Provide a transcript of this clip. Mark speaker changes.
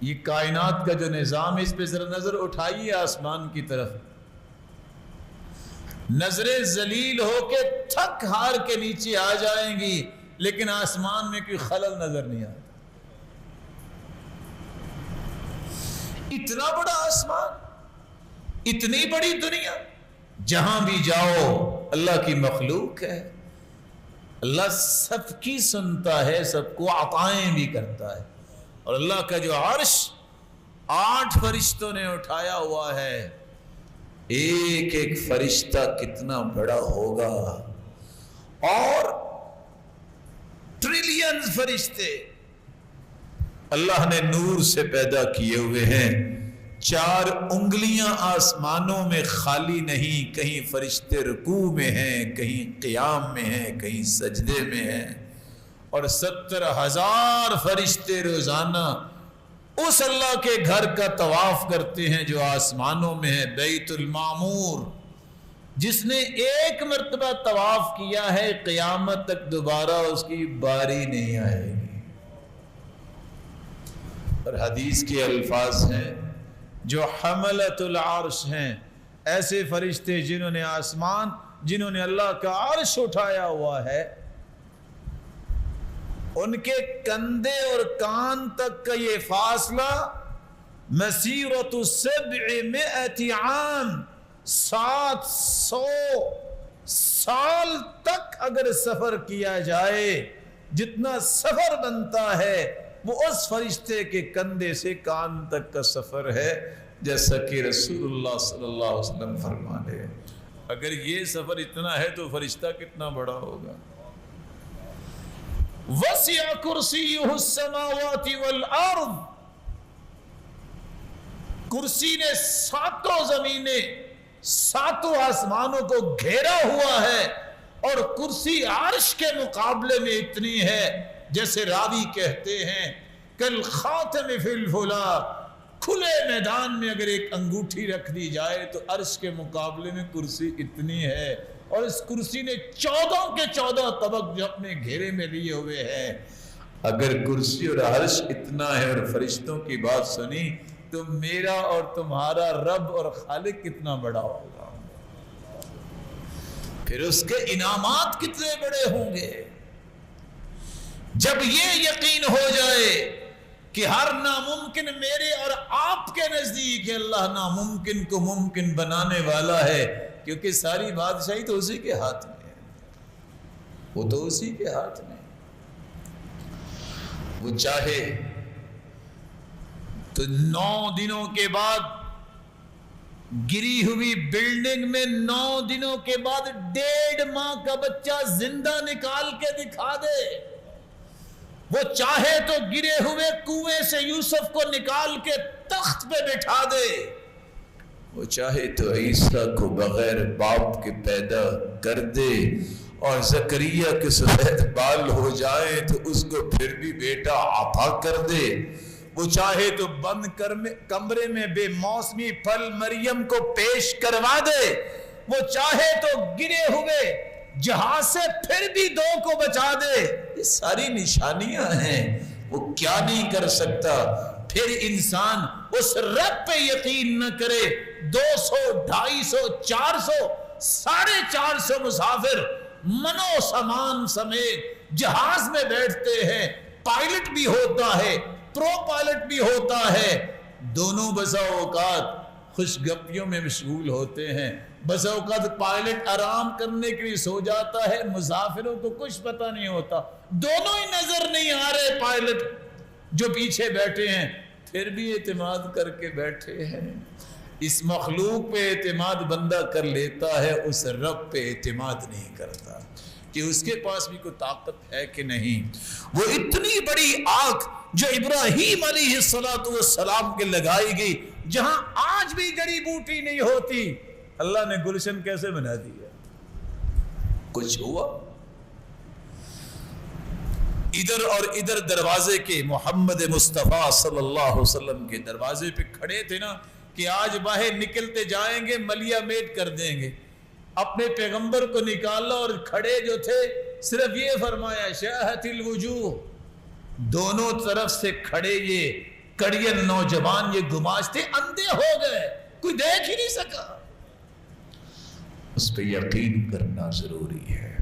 Speaker 1: یہ کائنات کا جو نظام ہے، اس پہ ذرا نظر اٹھائیے آسمان کی طرف. نظریں ذلیل ہو کے تھک ہار کے نیچے آ جائیں گی، لیکن آسمان میں کوئی خلل نظر نہیں آتا. اتنا بڑا آسمان، اتنی بڑی دنیا، جہاں بھی جاؤ اللہ کی مخلوق ہے. اللہ سب کی سنتا ہے، سب کو عطائیں بھی کرتا ہے. اور اللہ کا جو عرش 8 فرشتوں نے اٹھایا ہوا ہے، ایک ایک فرشتہ کتنا بڑا ہوگا، اور ٹریلین فرشتے اللہ نے نور سے پیدا کیے ہوئے ہیں. 4 انگلیاں آسمانوں میں خالی نہیں، کہیں فرشتے رکوع میں ہیں، کہیں قیام میں ہیں، کہیں سجدے میں ہیں. اور 70,000 فرشتے روزانہ اس اللہ کے گھر کا طواف کرتے ہیں جو آسمانوں میں ہے، بیت المعمور. جس نے ایک مرتبہ طواف کیا ہے، قیامت تک دوبارہ اس کی باری نہیں آئے گی. اور حدیث کے الفاظ ہیں، جو حملۃ العرش ہیں، ایسے فرشتے جنہوں نے اللہ کا عرش اٹھایا ہوا ہے، ان کے کندھے اور کان تک کا یہ فاصلہ مسیرۃ 700 عام، 700 سال تک اگر سفر کیا جائے، جتنا سفر بنتا ہے وہ اس فرشتے کے کندھے سے کان تک کا سفر ہے. جیسا کہ رسول اللہ صلی اللہ علیہ وسلم فرمانے، اگر یہ سفر اتنا ہے تو فرشتہ کتنا بڑا ہوگا. وسع کرسیہ السماوات والارض، کرسی نے 7 زمینیں، 7 آسمانوں کو گھیرا ہوا ہے. اور کرسی عرش کے مقابلے میں اتنی ہے، جیسے راوی کہتے ہیں کل خاتم فی الفلا، کھلے میدان میں اگر ایک انگوٹھی رکھ دی جائے تو عرش کے مقابلے میں کرسی اتنی ہے. اور اس کرسی نے 14 کے 14 طبق جو اپنے گھیرے میں لیے ہوئے ہیں. اگر کرسی اور عرش اتنا ہے اور فرشتوں کی بات سنی تو میرا اور تمہارا رب اور خالق کتنا بڑا ہوگا، پھر اس کے انعامات کتنے بڑے ہوں گے. جب یہ یقین ہو جائے کہ ہر ناممکن میرے اور آپ کے نزدیک ہے، اللہ ناممکن کو ممکن بنانے والا ہے، کیونکہ ساری بادشاہی تو اسی کے ہاتھ میں ہے، وہ تو اسی کے ہاتھ میں. وہ چاہے تو 9 دنوں کے بعد گری ہوئی بلڈنگ میں 9 دنوں کے بعد 1.5 ماہ کا بچہ زندہ نکال کے دکھا دے. وہ چاہے تو گرے ہوئے کنویں سے یوسف کو نکال کے تخت پہ بٹھا دے. وہ چاہے تو عیسیٰ کو بغیر باپ کے پیدا کر دے، اور زکریا کے سفید بال ہو جائیں تو اس کو پھر بھی بیٹا عطا کر دے. وہ چاہے تو بند کمرے میں بے موسمی پھل مریم کو پیش کروا دے. وہ چاہے تو گرے ہوئے جہاز سے پھر بھی 2 کو بچا دے. یہ ساری نشانیاں ہیں، وہ کیا نہیں کر سکتا. پھر انسان اس رب پہ یقین نہ کرے. 200 250 400 450 مسافر منو سامان سمیت جہاز میں بیٹھتے ہیں. پائلٹ بھی ہوتا ہے، پرو پائلٹ بھی ہوتا ہے. دونوں بسا اوقات خوش گپیوں میں مشغول ہوتے ہیں. بسا اوقات پائلٹ آرام کرنے کے لیے سو جاتا ہے، مسافروں کو کچھ پتہ نہیں ہوتا. دونوں ہی نظر نہیں آ رہے پائلٹ جو پیچھے بیٹھے ہیں، پھر بھی اعتماد کر کے بیٹھے ہیں. اس مخلوق پہ اعتماد بندہ کر لیتا ہے، اس رب پہ اعتماد نہیں کرتا کہ اس کے پاس بھی کوئی طاقت ہے کہ نہیں. وہ اتنی بڑی آنکھ جو ابراہیم علیہ السلام کے لگائی گئی، جہاں آج بھی جڑی بوٹی نہیں ہوتی، اللہ نے گلشن کیسے بنا دیا؟ کچھ ہوا؟ ادھر اور ادھر دروازے کے محمد مصطفیٰ صلی اللہ علیہ وسلم کے دروازے پہ کھڑے تھے نا، کہ آج باہر نکلتے جائیں گے ملیا میٹ کر دیں گے. اپنے پیغمبر کو نکالا اور کھڑے جو تھے صرف یہ فرمایا شاہت الوجوہ، دونوں طرف سے کھڑے یہ کڑیل نوجوان یہ گماشتے اندھے ہو گئے، کوئی دیکھ ہی نہیں سکا۔ اس پہ یقین کرنا ضروری ہے۔